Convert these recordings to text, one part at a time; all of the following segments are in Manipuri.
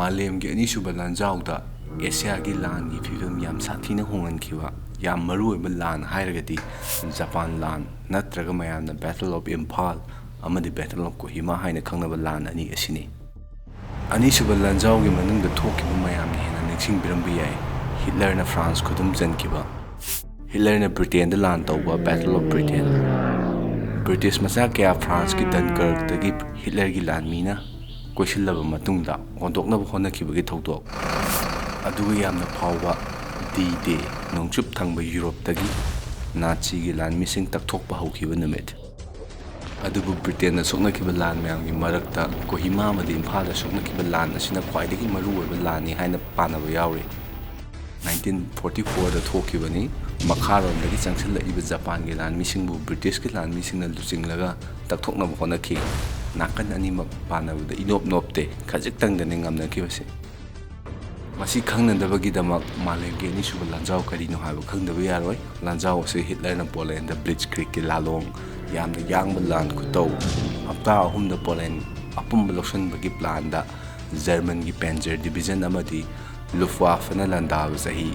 मालेमगी अनीसुबा लांजाउदा एशियागी लान की फिल्म याम साथीना होंगनखिबा याम मरुओइबा लान हाइरगदी जापान लान नत्रगा मयामना बैटल ऑफ इम्फाल अमदी बैटल ऑफ कोहिमा हाइना खंगनबा लान अनी असिनी अनीसुबा लांजाउगी मनुंगदा थोकिबा मयामनी हेना निंगसिंगबिरंबा याय हिटलरना फ्रांस खुदुम जनखिबा हिटलरना ब्रिटेन लान तौबा बैटल ऑफ ब्रिटेन ब्रिटिश मचा क्या फ्रांस की डनकर्कदगी हिटलर की लानमीना कोइसिल्लबा मतुंगदा ओंदोकनबा होनखिबगी थौदोक अदुगा यामना फावबा डी-डे नोंचुप थंगबा यूरोपदगी नाची लानमीसिंग तकथोकबा हौखिबा नुमित अदुबु ब्रिटेन सोकनखिबा लान मयामगी मरक्ता कोहिमा अमदि इम्फालदा सोकनखिबा लान असिना ख्वाइदगी मरुओइबा लाननि हाइना पानबा यावरि 1944 दा थोकिबनी मखारोमदगी चंगसिल्लइबा जापान की लानमीसिंगबु ब्रिटिश की लानमीसिंगना लुचिंगलगा तकथोकनबा होनखि नाकन अनिमक पानबदा इनोप नोपते खजिक्तंगदने ngamnakibase masi khangnadabagidamak malemgi anisuba lanjau karino haiba khangdaba yaroi lanjau ase Hitler na Poland da Blitzkrieg ki lalong yamna yangba lan khutau hapta ahumda Poland apumba loksanbagi plan da German ki Panzer Division amadi Luftwaffe na landaba sahi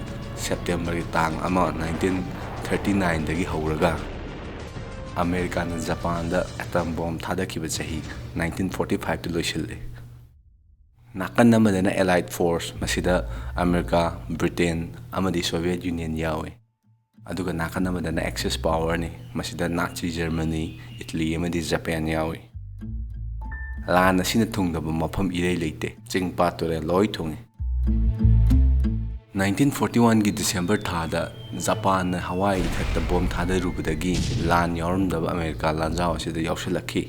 September ki tang ama 1939 dagi hauraga America na Japan da atom bomb thadakiba sahi 1945 to loishille nakan namadana Allied Force masida America Britain amadi Soviet Union yawe aduga nakan namadana Axis power ni masida Nazi Germany Italy amadi Japan yawe lan asina thungdaba mafam irei leite chingpa tore loi thungi 1941 की दिसंबर थादा जापान ने हवाई थकता बॉम्ब थादा रूपदगी लान यारमदब अमेरिका लांजाव असिदा यावसलखी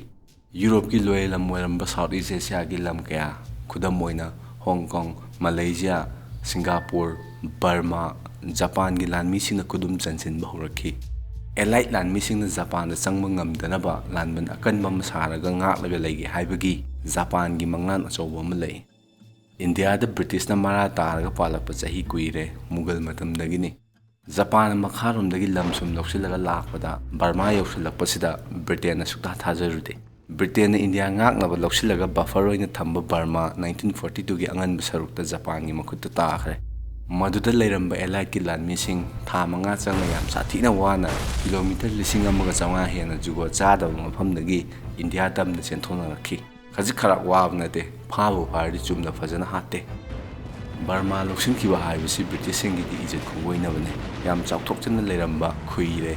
यूरोप की लोयलम वरंब साउथ ईस्ट एशिया की लम कया खुदम मोइना Hong Kong Malaysia Singapore Burma Japan की लानमीसिंग खुदुम चंसिन बहुरखी एलाइट लानमीसिंग जापान चंगब ngamdनबा लानबन अकनबम सारगा ngakलागा लेगे हाइबगी जापान की मंगलान अचौबा अमा लई इंडिया द ब्रिटिश ना मारा तारगा पालकपा चाही कुइरे मुगल मतमदगिनी जापान मखारोमदगी लमसुम लौसिलगा लाखपदा बर्मा यौसिलकपसिदा ब्रिटेन सुक्ता थाजरुदे ब्रिटेन इंडिया ngaknaba लौसिलगा बफर ओइना थंबा बर्मा 1942 की अंगनब सरुकता जापान की मखुत्ता ताखरे मदुदा लेरंबा एलाइट की लानमीसिंग था मंगा चंग याम साथीना वाना किलोमीटर 1500 हेना जुगो चादब मफमदगी इंडिया तमना चेंथोनरखी खजिक खरा वाबनते फाबो फारदी चुमना फजना हाते बर्मा लौसिनखिबा हाइबसी ब्रिटिश सिंगदी इज्जत खुंगोइनबने याम चाउथोकचना लेरंबा खुइरे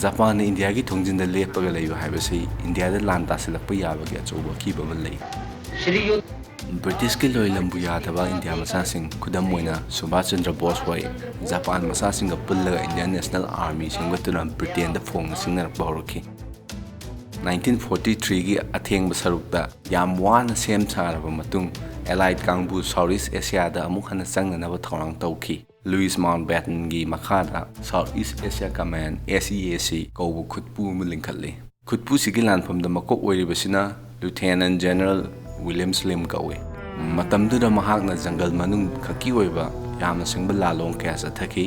जापान ने इंडिया की थोंजिनदा लेपगा लेबा हाइबसी इंडिया दा लान तासिलकपा याबगी अचौबा किबा लई ब्रिटिश के लोयलंबु यादबा इंडिया मसासिंग खुदम मोइना सुभाष चंद्र बोस होय जापान मसासिंग पुल्लगा इंडियन नेशनल आर्मी सेंगतुना ब्रिटेन दा फोंग सिंगनरपा हौरखी 1943 की अथेंग सरुकता याम वाना सेम सारबा मतुंग एलाइट कांगबु साउथ ईस्ट एशिया दा अमुक हना चंगनबा थौरांग तौखी लुइस माउंटबेटन की मखादा South east Asia Command SEAC कौबु खुदपु मु लिंखल्ले खुदपु सिगी लानफमदा मकोक ओइरिबसिना लेफ्टिनेंट जनरल विलियम स्लिम कौवे मतमदुदा महाकना जंगल मनुंग खकी ओइबा यामना सिंगबा लालोंग कया चथखी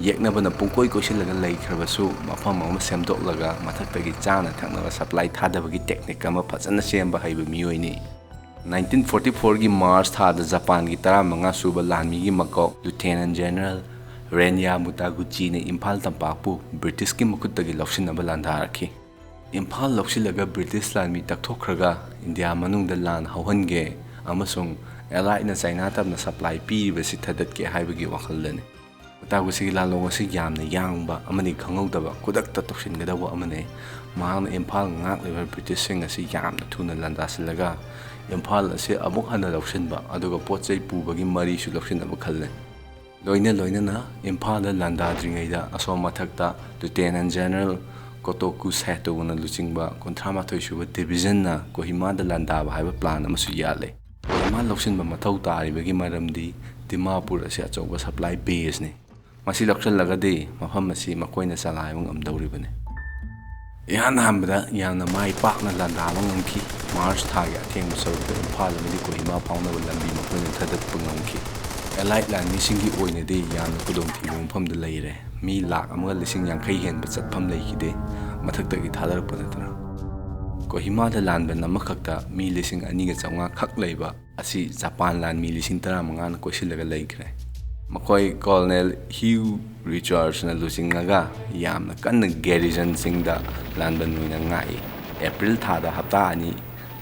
येकनबना पुंकोइ कोइसिलगा लैखरबसु मफम अमा सेमदोकलगा मथक्तगी चाना थक्नबा सप्लाई थादबगी टेक्निक अमा फजना सेमबा हाइबा मियोइनी 1944 की मार्च थादा जापान की 15 सुबा लानमी की मको लेफ्टिनेंट जनरल रेन्या मुतागुची ने इम्फाल तंपाकपु ब्रिटिश की मकुत्तगी लौसिनबा लांधारखी इम्फाल लौसिलगा ब्रिटिश लानमी तकथोखरगा इंडिया मनुंगदा लान हौहनगे अमसुंग एलाइटना चाइना तबना सप्लाई पीरिबसि थदतके हाइबगी वखलदने मुतागुची लालोंगसि यामना यांगबा अमनि खंगौदबा कुदक्ता तोक्सिनगदबा अमने महान इम्फाल ngakliba ब्रिटिश सिंग असि यामना थुना लांदासिलगा इम्फाल असे अमुक हना लौसिनबा अदुगा पोचै पुबगी मरीसु लौसिनबा खल्ले लोइना इम्फाल लांदाद्रिङैदा असोम मथक्ता लेफ्टिनेंट जनरल कोतोकु सैटोना लुचिंगबा 38 सुबा डिविजन ना कोहिमा दा लांदाबा हाइबा प्लान अमसु याले कोहिमा लौसिनबा मथौ तारिबगी मरमदी दिमापुर असे अचौबा सप्लाई बेस ने मसी लौसलगदे मफम असी मकोइना चलाइबा ngamdawribane याना हमदा याना माइ पाकना लांदाबा ngamki मार्च थागी अथेंग सरुकता इम्फाल अमदि कोहिमा फाउनबा लंबी मकोइना थदतपा ngamki एलाइट लानमीसिंगी ओइनदे याना खुदोंथिबा मफमदा लैरे मी लाख अमगा लिसिंग यांखै हेनबा चटफम लैखिदे मथक्तगी थादरपा नतना कोहिमा दा लानबन अमखक्ता मी लिसिंग 2,500 खक लैबा ꯑꯁꯤ ꯖꯄꯥꯟ ꯂꯥꯟꯃꯤ 15,000ꯅ ꯀꯣꯏꯁꯤꯜꯂꯒ ꯂꯩꯈ꯭ꯔꯦ꯫ ꯃꯈꯣꯏ ꯀꯣꯂꯣꯅꯦꯜ ꯍ꯭ꯌꯨ ꯔꯤꯆꯥꯔड्सꯅ ꯂꯨꯆꯤꯡꯉꯒ ꯌꯥꯝꯅ ꯀꯟꯅ ꯒꯦꯔꯤꯖꯟꯁꯤꯡꯗ ꯂꯥꯟꯕꯟ ꯑꯣꯏꯅ ꯉꯥꯛꯏ꯫ ꯑꯦꯄ꯭ꯔꯤꯜ ꯊꯥꯗ ꯍꯞꯇꯥ 2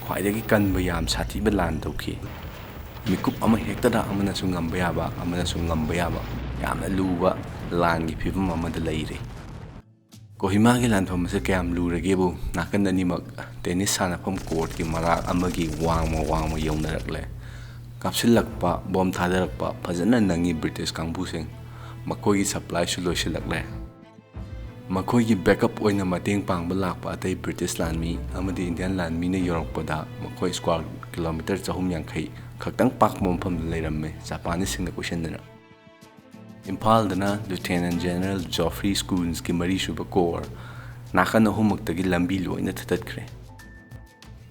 ꯈ꯭ꯋꯥꯏꯗꯒꯤ ꯀꯟꯕ ꯌꯥꯝ ꯁꯥꯊꯤꯕ ꯂꯥꯟ ꯇꯧꯈꯤ꯫ ꯃꯤꯀꯨꯞ ꯑꯃ ꯍꯦꯛꯇꯗ ꯑꯃꯅꯁꯨ ꯉꯝꯕ ꯌꯥꯕ ꯑꯃꯅꯁꯨ ꯉꯝꯕ ꯌꯥꯕ ꯌꯥꯝꯅ ꯂꯨꯕ ꯂꯥꯟꯒꯤ ꯐꯤꯚꯝ ꯑꯃꯗ ꯂꯩꯔꯤ꯫ ꯀꯣꯍꯤꯃꯥꯒꯤ ꯂꯥꯟꯐꯝ ꯑꯁꯤ ꯀꯌꯥꯝ ꯂꯨꯔꯒꯦꯕꯨ ꯅꯥꯀꯟ ꯑꯅꯤꯃꯛ ꯇꯦꯅꯤꯁ ꯁꯥꯟꯅꯐꯝ ꯀꯣꯔꯠꯀꯤ ꯃꯔꯥꯛ ꯑꯃꯒꯤ ꯋꯥꯡꯃ ꯌꯧꯅꯔꯛꯂꯦ꯫ ꯀꯥꯞꯁꯤꯜꯂꯛꯄ ꯕꯣꯝ ꯊꯥꯗꯔꯛꯄ ꯐꯖꯅ ꯅꯪꯉꯤ ꯕ꯭ꯔꯤꯇꯤꯁ ꯀꯥꯡꯕꯨꯁꯤꯡ꯫ ꯃꯈꯣꯏꯒꯤ ꯁꯄ꯭ꯂꯥꯏꯁꯨ ꯂꯣꯏꯁꯤꯜꯂꯛꯂꯦ꯫ ꯃꯈꯣꯏꯒꯤ ꯕꯦꯛꯑꯞ ꯑꯣꯏꯅ ꯃꯇꯦꯡ ꯄꯥꯡꯕ ꯂꯥꯛꯄ ꯑꯇꯩ ꯕ꯭ꯔꯤꯇꯤꯁ ꯂꯥꯟꯃꯤ ꯑꯃꯗꯤ ꯏꯟꯗꯤꯌꯟ ꯂꯥꯟꯃꯤꯅ ꯌꯧꯔꯛꯄꯗ ꯃꯈꯣꯏ ꯁ꯭ꯀ꯭ꯋꯥꯔ ꯀꯤꯂꯣꯃꯤꯇꯔ 350 ꯈꯛꯇꯪ ꯄꯥꯛꯄ ꯃꯐꯝꯗ ꯂꯩꯔꯝꯃꯦ ꯖꯄꯥꯅꯤꯁꯁꯤꯡꯅ ꯀꯣꯏꯁꯤꯟꯗꯅ꯫ ꯏꯝꯐꯥꯜꯗꯅ ꯂꯤeutenant ꯖꯦꯅꯔꯦꯜ ꯖꯣꯐ꯭ꯔꯤ ꯁ꯭ꯀꯨꯟꯁꯀꯤ 3ꯁꯨꯕ ꯀꯣꯔ ꯅꯥꯀꯟ ꯑꯍꯨꯝꯃꯛꯇꯒꯤ ꯂꯝꯕꯤ ꯂꯣꯏꯅ ꯊꯠꯇꯠꯈ꯭ꯔꯦ꯫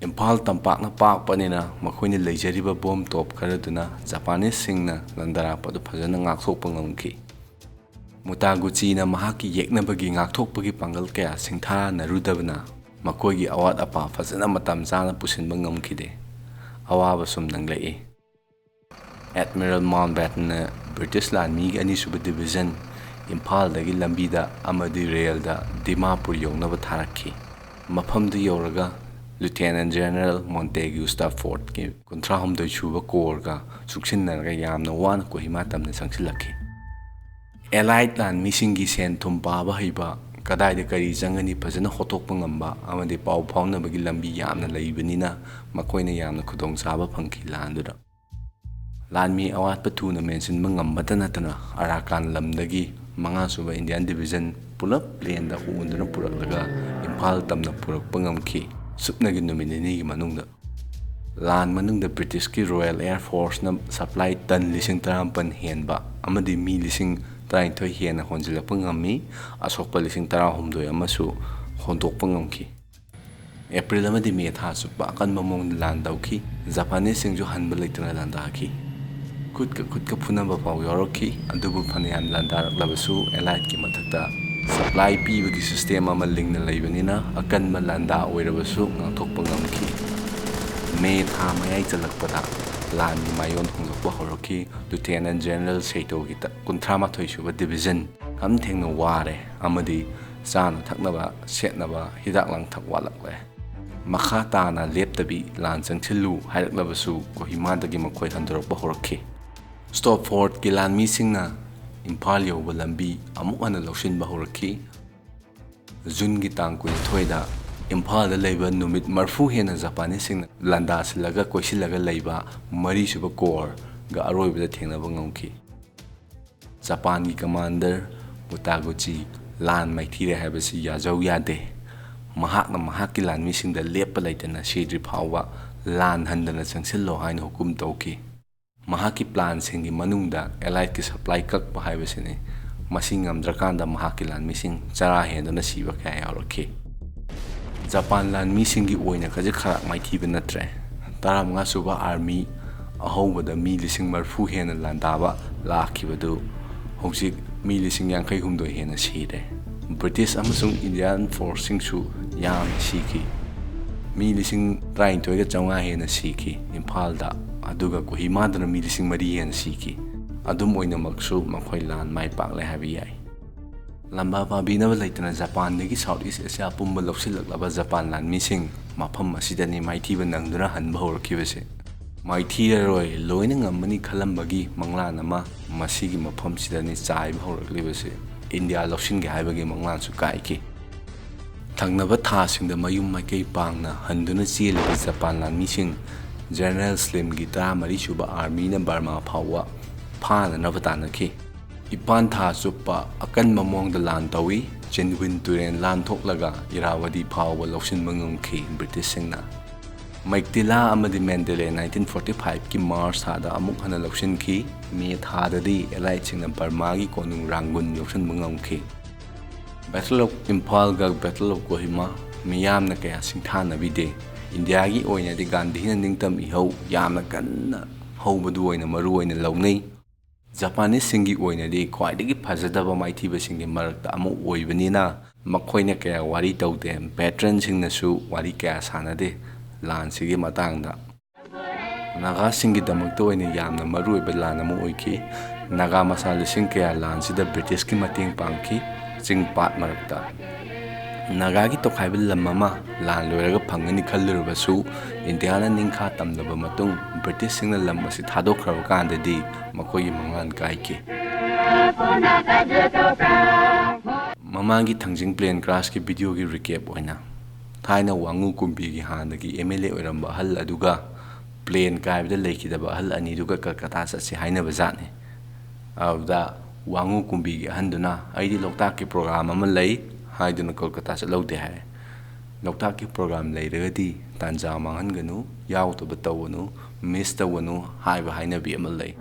ꯏꯝꯐꯥꯜ ꯇꯝꯄꯥꯛꯅ ꯄꯥꯛꯄꯅꯤꯅ ꯃꯈꯣꯏꯅ ꯂꯩꯖꯔꯤꯕ ꯕꯣꯝ ꯇꯣꯞ ꯈꯔꯗꯨꯅ ꯖꯄꯥꯅꯤꯁꯁꯤꯡꯅ ꯂꯟꯗꯥꯔꯛꯄꯗꯨ ꯐꯖꯅ ꯉꯥꯛꯊꯣꯛꯄ ꯉꯝꯈꯤ꯫ ꯃꯨꯇꯥꯒꯨꯆꯤꯅ ꯃꯍꯥꯛꯀꯤ ꯌꯦꯛꯅꯕꯒꯤ ꯉꯥꯛꯊꯣꯛꯄꯒꯤ ꯄꯥꯡꯒꯜ ꯀꯌꯥ ꯁꯤꯡꯊꯥꯅꯔꯨꯗꯕꯅ ꯃꯈꯣꯏꯒꯤ ꯑꯋꯥꯠ ꯑꯄꯥ ꯐꯖꯅ ꯃꯇꯝ ꯆꯥꯅ ꯄꯨꯁꯤꯟꯕ ꯉꯝꯈꯤꯗꯦ꯫ ꯑꯋꯥꯕ ꯁꯨꯝ ꯅꯪꯂꯛꯏ꯫ ꯑꯦꯗꯃꯤꯔꯦꯜ ꯃꯥꯎꯟꯠꯕꯦꯇꯟꯅ ꯕ꯭ꯔꯤꯇꯤꯁ ꯂꯥꯟꯃꯤꯒꯤ 2ꯁꯨꯕ ꯗꯤꯕꯤꯖꯟ ꯏꯝꯐꯥꯜꯗꯒꯤ ꯂꯝꯕꯤꯗ ꯑꯃꯗꯤ ꯔꯦꯜꯗ ꯗꯤꯃꯥꯄꯨꯔ ꯌꯧꯅꯕ ꯊꯥꯔꯛꯈꯤ꯫ ꯃꯐꯝꯗꯨ ꯌꯧꯔꯒ ꯂꯤeutenant ꯖꯦꯅꯔꯦꯜ ꯃꯣꯟꯇꯦꯒ꯭ꯌꯨ ꯁ꯭ꯇꯥꯐꯣꯔꯗꯀꯤ 38ꯁꯨꯕ ꯀꯣꯔꯒ ꯆꯨꯡꯁꯤꯟꯅꯔꯒ ꯌꯥꯝꯅ ꯋꯥꯅ ꯀꯣꯍꯤꯃꯥ ꯇꯝꯅ ꯆꯪꯁꯤꯜꯂꯛꯈꯤ꯫ ꯑꯦꯂꯥꯏꯠ ꯂꯥꯟꯃꯤꯁꯤꯡꯒꯤ ꯁꯦꯟ ꯊꯨꯝ ꯄꯥꯕ ꯍꯩꯕ, ꯀꯗꯥꯏꯗ ꯀꯔꯤ ꯆꯪꯒꯅꯤ ꯐꯖꯅ ꯍꯣꯠꯇꯣꯛꯄ ꯉꯝꯕ ꯑꯃꯗꯤ ꯄꯥꯎ ꯐꯥꯎꯅꯕꯒꯤ ꯂꯝꯕꯤ ꯌꯥꯝꯅ ꯂꯩꯕꯅꯤꯅ ꯃꯈꯣꯏꯅ ꯌꯥꯝꯅ ꯈꯨꯗꯣꯡꯆꯥꯕ ꯐꯪꯈꯤ ꯂꯥꯟꯗꯨꯗ꯫ ꯂꯥꯟꯃꯤ ꯑꯋꯥꯠꯄ ꯊꯨꯅ ꯃꯦꯟꯁꯤꯟꯕ ꯉꯝꯕꯇ ꯅꯠꯇꯅ ꯑꯔꯥꯀꯥꯟ ꯂꯝꯗꯒꯤ 5ꯁꯨꯕ ꯏꯟꯗꯤꯌꯟ ꯗꯤꯕꯤꯖꯟ ꯄꯨꯂꯞ ꯄ꯭ꯂꯦꯟꯗ ꯍꯣꯟꯗꯨꯅ ꯄꯨꯔꯛꯂꯒ ꯏꯝꯐꯥꯜ ꯇꯝꯅ ꯄꯨꯔꯛꯄ ꯉꯝꯈꯤ ꯁꯨꯞꯅꯒꯤ ꯅꯨꯃꯤꯠ 2ꯒꯤ ꯃꯅꯨꯡꯗ꯫ ꯂꯥꯟ ꯃꯅꯨꯡꯗ ꯕ꯭ꯔꯤꯇꯤꯁꯀꯤ ꯔꯣꯌꯦꯜ ꯑꯦꯌꯔ ꯐꯣꯔꯁꯅ ꯁꯄ꯭ꯂꯥꯏ ꯇꯟ 18,000 ꯍꯦꯟꯕ ꯑꯃꯗꯤ ꯃꯤ 19,000 ꯍꯦꯟꯅ ꯍꯣꯟꯖꯤꯜꯂꯛꯄ ꯉꯝꯃꯤ꯫ ꯑꯁꯣꯛꯄ 18,000 ꯑꯃꯁꯨ ꯍꯣꯟꯗꯣꯛꯄ ꯉꯝꯈꯤ꯫ ꯑꯦꯄ꯭ꯔꯤꯜ ꯑꯃꯗꯤ ꯃꯦ ꯊꯥ ꯆꯨꯞꯄ ꯑꯀꯟꯕ ꯃꯑꯣꯡꯗ ꯂꯥꯟ ꯇꯧꯈꯤ꯫ ꯖꯄꯥꯅꯤꯁꯁꯤꯡꯁꯨ ꯍꯟꯕ ꯂꯩꯇꯅ ꯂꯥꯟꯗꯥꯈꯤ꯫ ꯈꯨꯠꯀ ꯐꯨꯅꯕ ꯐꯥꯎ ꯌꯥꯎꯔꯛꯈꯤ꯫ ꯑꯗꯨꯕꯨ ꯐꯅꯌꯥꯝ ꯂꯥꯟꯗꯥꯔꯛꯂꯕꯁꯨ ꯑꯦꯂꯥꯏꯠꯀꯤ ꯃꯊꯛꯇ ꯁꯄ꯭ꯂꯥꯏ ꯄꯤꯕꯒꯤ ꯁꯤꯁꯇꯦꯝ ꯑꯃ ꯂꯤꯡꯅ ꯂꯩꯕꯅꯤꯅ ꯑꯀꯟꯕ ꯂꯥꯟꯗꯥ ꯑꯣꯏꯔꯕꯁꯨ ꯉꯥꯛꯊꯣꯛꯄ ꯉꯝꯈꯤ꯫ ꯃꯦ ꯊꯥ ꯃꯌꯥꯏ ꯆꯜꯂꯛꯄꯗ ꯂꯥꯟꯒꯤ ꯃꯥꯏꯑꯣꯟ ꯍꯣꯡꯗꯣꯛꯄ ꯍꯧꯔꯛꯈꯤ꯫ ꯂꯤeutenant ꯖꯦꯅꯔꯦꯜ ꯁꯩꯇꯣꯒꯤ 38ꯁꯨꯕ ꯗꯤꯕꯤꯖꯟ ꯍꯝꯊꯦꯡꯅ ꯋꯥꯔꯦ ꯑꯃꯗꯤ ꯆꯥꯅ ꯊꯛꯅꯕ ꯁꯦꯠꯅꯕ ꯍꯤꯗꯥꯛ ꯂꯥꯡꯊꯛ ꯋꯥꯠꯂꯛꯂꯦ꯫ ꯃꯈꯥ ꯇꯥꯅ ꯂꯦꯞꯇꯕꯤ ꯂꯥꯟ ꯆꯪꯁꯤꯜꯂꯨ ꯍꯥꯏꯔꯛꯂꯕꯁꯨ ꯀꯣꯍꯤꯃꯥꯗꯒꯤ ꯃꯈꯣꯏ ꯍꯟꯗꯣꯔꯛꯄ ꯍꯧꯔꯛꯈꯤ꯫ ꯁ꯭ꯇꯣꯞꯐꯣꯔꯗꯀꯤ ꯂꯥꯟꯃꯤꯁꯤꯡꯅ ꯏꯝꯐꯥꯜ ꯌꯧꯕ ꯂꯝꯕꯤ ꯑꯃꯨꯛ ꯍꯟꯅ ꯂꯧꯁꯤꯟꯕ ꯍꯧꯔꯛꯈꯤ꯫ ꯖꯨꯟꯒꯤ ꯇꯥꯡ 22ꯗ ꯏꯝꯐꯥꯜꯗ ꯂꯩꯕ ꯅꯨꯃꯤꯠ 40 ꯍꯦꯟꯅ ꯖꯄꯥꯅꯤꯁꯁꯤꯡꯅ ꯂꯥꯟꯗꯥꯁꯤꯜꯂꯒ ꯀꯣꯏꯁꯤꯜꯂꯒ ꯂꯩꯕ 3ꯁꯨꯕ ꯀꯣꯔꯒ ꯑꯔꯣꯏꯕꯗ ꯊꯦꯡꯅꯕ ꯉꯝꯈꯤ꯫ ꯖꯄꯥꯟꯒꯤ ꯀꯃꯥꯟꯗꯔ ꯃꯨꯇꯥꯒꯨꯆꯤ ꯂꯥꯟ ꯃꯥꯏꯊꯤꯔꯦ ꯍꯥꯏꯕꯁꯤ ꯌꯥꯖꯧ ꯌꯥꯗꯦ꯫ ꯃꯍꯥꯛꯅ ꯃꯍꯥꯛꯀꯤ ꯂꯥꯟꯃꯤꯁꯤꯡꯗ ꯂꯦꯞꯄ ꯂꯩꯇꯅ ꯁꯤꯗ꯭ꯔꯤ ꯐꯥꯎꯕ ꯂꯥꯟ ꯍꯟꯗꯅ ꯆꯪꯁꯤꯜꯂꯣ ꯍꯥꯏꯅ ꯍꯨꯀꯨꯝ ꯇꯧꯈꯤ꯫ ꯃꯍꯥꯛꯀꯤ ꯄ꯭ꯂꯥꯟꯁꯤꯡꯒꯤ ꯃꯅꯨꯡꯗ ꯑꯦꯂꯥꯏꯠꯀꯤ ꯁꯄ꯭ꯂꯥꯏ ꯀꯛꯄ ꯍꯥꯏꯕꯁꯤꯅꯤ꯫ ꯃꯁꯤ ꯉꯝꯗ꯭ꯔꯀꯥꯟꯗ ꯃꯍꯥꯛꯀꯤ ꯂꯥꯟꯃꯤꯁꯤꯡ ꯆꯔꯥ ꯍꯦꯟꯗꯨꯅ ꯁꯤꯕ ꯀꯌꯥ ꯌꯥꯎꯔꯛꯈꯤ꯫ ꯖꯄꯥꯟ ꯂꯥꯟꯃꯤꯁꯤꯡꯒꯤ ꯑꯣꯏꯅ ꯈꯖꯤꯛ ꯈꯔꯥꯛ ꯃꯥꯏꯊꯤꯕ ꯅꯠꯇ꯭ꯔꯦ꯫ 15ꯁꯨꯕ ꯑꯥꯔꯃꯤ ꯑꯍꯧꯕꯗ ꯃꯤ 40,000 ꯍꯦꯟꯅ ꯂꯥꯟꯗꯥꯕ ꯂꯥꯛꯈꯤꯕꯗꯨ ꯍꯧꯖꯤꯛ ꯃꯤ 53,000 ꯍꯦꯟꯅ ꯁꯤꯔꯦ꯫ ꯕ꯭ꯔꯤꯇꯤꯁ ꯑꯃꯁꯨꯡ ꯏꯟꯗꯤꯌꯟ ꯐꯣꯔꯁꯁꯤꯡꯁꯨ ꯌꯥꯝꯅ ꯁꯤꯈꯤ꯫ ꯃꯤ 23,500 ꯍꯦꯟꯅ ꯁꯤꯈꯤ ꯏꯝꯐꯥꯜꯗ, ꯑꯗꯨꯒ ꯀꯣꯍꯤꯃꯥꯗꯅ ꯃꯤ 3,000 ꯍꯦꯟꯅ ꯁꯤꯈꯤ꯫ ꯑꯗꯨꯝ ꯑꯣꯏꯅꯃꯛꯁꯨ ꯃꯈꯣꯏ ꯂꯥꯟ ꯃꯥꯏ ꯄꯥꯛꯂꯦ ꯍꯥꯏꯕ ꯌꯥꯏ꯫ ꯂꯝꯕꯥ ꯄꯥꯕꯤꯅꯕ ꯂꯩꯇꯅ ꯖꯄꯥꯟꯗꯒꯤ ꯁꯥꯎꯠ ꯏꯁ ꯑꯦꯁꯤꯌꯥ ꯄꯨꯝꯕ ꯂꯧꯁꯤꯜꯂꯛꯂꯕ ꯖꯄꯥꯟ ꯂꯥꯟꯃꯤꯁꯤꯡ ꯃꯐꯝ ꯑꯁꯤꯗꯅꯤ ꯃꯥꯏꯊꯤꯕ ꯅꯪꯗꯨꯅ ꯍꯟꯕ ꯍꯧꯔꯛꯈꯤꯕꯁꯦ꯫ ꯃꯥꯏꯊꯤꯔꯔꯣꯏ ꯂꯣꯏꯅ ꯉꯝꯃꯅꯤ ꯈꯜꯂꯝꯕꯒꯤ ꯃꯪꯂꯥꯟ ꯑꯃ ꯃꯁꯤꯒꯤ ꯃꯐꯝꯁꯤꯗꯅꯤ ꯆꯥꯏꯕ ꯍꯧꯔꯛꯂꯤꯕꯁꯦ꯫ ꯏꯟꯗꯤꯌꯥ ꯂꯧꯁꯤꯟꯒꯦ ꯍꯥꯏꯕꯒꯤ ꯃꯪꯂꯥꯟꯁꯨ ꯀꯥꯏꯈꯤ꯫ ꯊꯪꯅꯕ ꯊꯥꯁꯤꯡꯗ ꯃꯌꯨꯝ ꯃꯥꯏꯀꯩ ꯄꯥꯡꯅ ꯍꯟꯗꯨꯅ ꯆꯦꯜꯂꯤꯕ ꯖꯄꯥꯟ ꯂꯥꯟꯃꯤꯁꯤꯡ ꯖꯦꯅꯔꯦꯜ ꯁ꯭ꯂꯤꯝꯒꯤ 13ꯁꯨꯕ ꯑꯥꯔꯃꯤꯅ ꯕꯔꯃꯥ ꯐꯥꯎꯕ ꯐꯥꯅꯅꯕ ꯇꯥꯟꯅꯈꯤ꯫ ꯏꯄꯥꯟ ꯊꯥ ꯆꯨꯞꯄ ꯑꯀꯟꯕ ꯃꯑꯣꯡꯗ ꯂꯥꯟ ꯇꯧꯏ꯫ ꯆꯤꯟꯗꯋꯤꯟ ꯇꯨꯔꯦꯜ ꯂꯥꯟꯊꯣꯛꯂꯒ ꯏꯔꯥꯋꯗꯤ ꯐꯥꯎꯕ ꯂꯧꯁꯤꯟꯕ ꯉꯝꯈꯤ ꯕ꯭ꯔꯤꯇꯤꯁꯁꯤꯡꯅ꯫ ꯃꯩꯛꯇꯤꯂꯥ ꯑꯃꯗꯤ ꯃꯦꯟꯗꯦꯂꯦ 1945ꯀꯤ ꯃꯥꯔꯆ ꯊꯥꯗ ꯑꯃꯨꯛ ꯍꯟꯅ ꯂꯧꯁꯤꯟꯈꯤ꯫ ꯃꯦ ꯊꯥꯗꯗꯤ ꯑꯦꯂꯥꯏꯠꯁꯤꯡꯅ ꯕꯔꯃꯥꯒꯤ ꯀꯣꯅꯨꯡ ꯔꯥꯡꯒꯨꯟ ꯂꯧꯁꯤꯟꯕ ꯉꯝꯈꯤ꯫ ꯕꯦꯇꯜ ꯑꯣꯐ ꯏꯝꯐꯥꯜꯒ ꯕꯦꯇꯜ ꯑꯣꯐ ꯀꯣꯍꯤꯃꯥ ꯃꯤꯌꯥꯝꯅ ꯀꯌꯥ ꯁꯤꯡꯊꯥꯅꯕꯤꯗꯦ꯫ ꯏꯟꯗꯤꯌꯥꯒꯤ ꯑꯣꯏꯅꯗꯤ ꯒꯥꯟꯙꯤꯅ ꯅꯤꯡꯇꯝ ꯏꯍꯧ ꯌꯥꯝꯅ ꯀꯟꯅ ꯍꯧꯕꯗꯨ ꯑꯣꯏꯅ ꯃꯔꯨ ꯑꯣꯏꯅ ꯂꯧꯅꯩ꯫ ꯖꯄꯥꯅꯤꯁꯁꯤꯡꯒꯤ ꯑꯣꯏꯅꯗꯤ ꯈ꯭ꯋꯥꯏꯗꯒꯤ ꯐꯖꯗꯕ ꯃꯥꯏꯊꯤꯕꯁꯤꯡꯒꯤ ꯃꯔꯛꯇ ꯑꯃ ꯑꯣꯏꯕꯅꯤꯅ ꯃꯈꯣꯏꯅ ꯀꯌꯥ ꯋꯥꯔꯤ ꯇꯧꯗꯦ꯫ ꯚꯦꯇꯔꯟꯁꯤꯡꯅꯁꯨ ꯋꯥꯔꯤ ꯀꯌꯥ ꯁꯥꯟꯅꯗꯦ ꯂꯥꯟꯁꯤꯒꯤ ꯃꯇꯥꯡꯗ꯫ ꯅꯥꯒꯥꯁꯤꯡꯒꯤꯗꯃꯛꯇ ꯑꯣꯏꯅ ꯌꯥꯝꯅ ꯃꯔꯨꯑꯣꯏꯕ ꯂꯥꯟ ꯑꯃ ꯑꯣꯏꯈꯤ꯫ ꯅꯥꯒꯥ ꯃꯆꯥ ꯂꯤꯁꯤꯡ ꯀꯌꯥ ꯂꯥꯟꯁꯤꯗ ꯕ꯭ꯔꯤꯇꯤꯁꯀꯤ ꯃꯇꯦꯡ ꯄꯥꯡꯈꯤ꯫ ꯆꯤꯡ ꯄꯥꯠ ꯃꯔꯛꯇ ꯅꯥꯒꯥꯒꯤ ꯇꯣꯈꯥꯏꯕ ꯂꯝ ꯑꯃ ꯂꯥꯟ ꯂꯣꯏꯔꯒ ꯐꯪꯒꯅꯤ ꯈꯜꯂꯨꯔꯕꯁꯨ ꯏꯟꯗꯤꯌꯥꯅ ꯅꯤꯡꯈꯥ ꯇꯝꯂꯕ ꯃꯇꯨꯡ ꯕ꯭ꯔꯤꯇꯤꯁꯁꯤꯡꯅ ꯂꯝ ꯑꯁꯤ ꯊꯥꯗꯣꯛꯈ꯭ꯔꯕ ꯀꯥꯟꯗꯗꯤ ꯃꯈꯣꯏꯒꯤ ꯃꯪꯂꯥꯟ ꯀꯥꯏꯈꯤ꯫ ꯃꯃꯥꯡꯒꯤ ꯊꯥꯡꯖꯤꯡ ꯄ꯭ꯂꯦꯟ ꯀ꯭ꯔꯥꯁꯀꯤ ꯚꯤꯗꯤꯑꯣꯒꯤ ꯔꯤꯀꯦꯞ ꯑꯣꯏꯅ ꯊꯥꯏꯅ ꯋꯥꯡꯉꯨ ꯀꯨꯝꯕꯤꯒꯤ ꯍꯥꯟꯅꯒꯤ MLA ꯑꯣꯏꯔꯝꯕ ꯑꯍꯜ ꯑꯗꯨꯒ ꯄ꯭ꯂꯦꯟ ꯀꯥꯏꯕꯗ ꯂꯩꯈꯤꯗꯕ ꯑꯍꯜ ꯑꯅꯤꯗꯨꯒ ꯀꯜꯀꯇꯥ ꯆꯠꯁꯤ ꯍꯥꯏꯅꯕ ꯖꯥꯠꯅꯤ꯫ ꯑꯗꯨꯗ ꯋꯥꯡꯉꯨ ꯀꯨꯝꯕꯤꯒꯤ ꯑꯍꯟꯗꯨꯅ ꯑꯩꯗꯤ ꯂꯣꯛꯇꯥꯛꯀꯤ ꯄ꯭ꯔꯣꯒ꯭ꯔꯥꯝ ꯑꯃ ꯂꯩ ꯍꯥꯏꯗꯨꯅ ꯀꯣꯜꯀꯇꯥ ꯆꯠꯍꯧꯗꯦ ꯍꯥꯏ꯫ ꯂꯣꯛꯇꯥꯛꯀꯤ ꯄ꯭ꯔꯣꯒ꯭ꯔꯥꯝ ꯂꯩꯔꯒꯗꯤ ꯇꯥꯟꯖꯥ ꯃꯥꯡꯍꯟꯒꯅꯨ, ꯌꯥꯎꯗꯕ ꯇꯧꯒꯅꯨ, ꯃꯤꯁ ꯇꯧꯒꯅꯨ ꯍꯥꯏꯕ ꯍꯥꯏꯅꯕꯤ ꯑꯃ ꯂꯩ꯫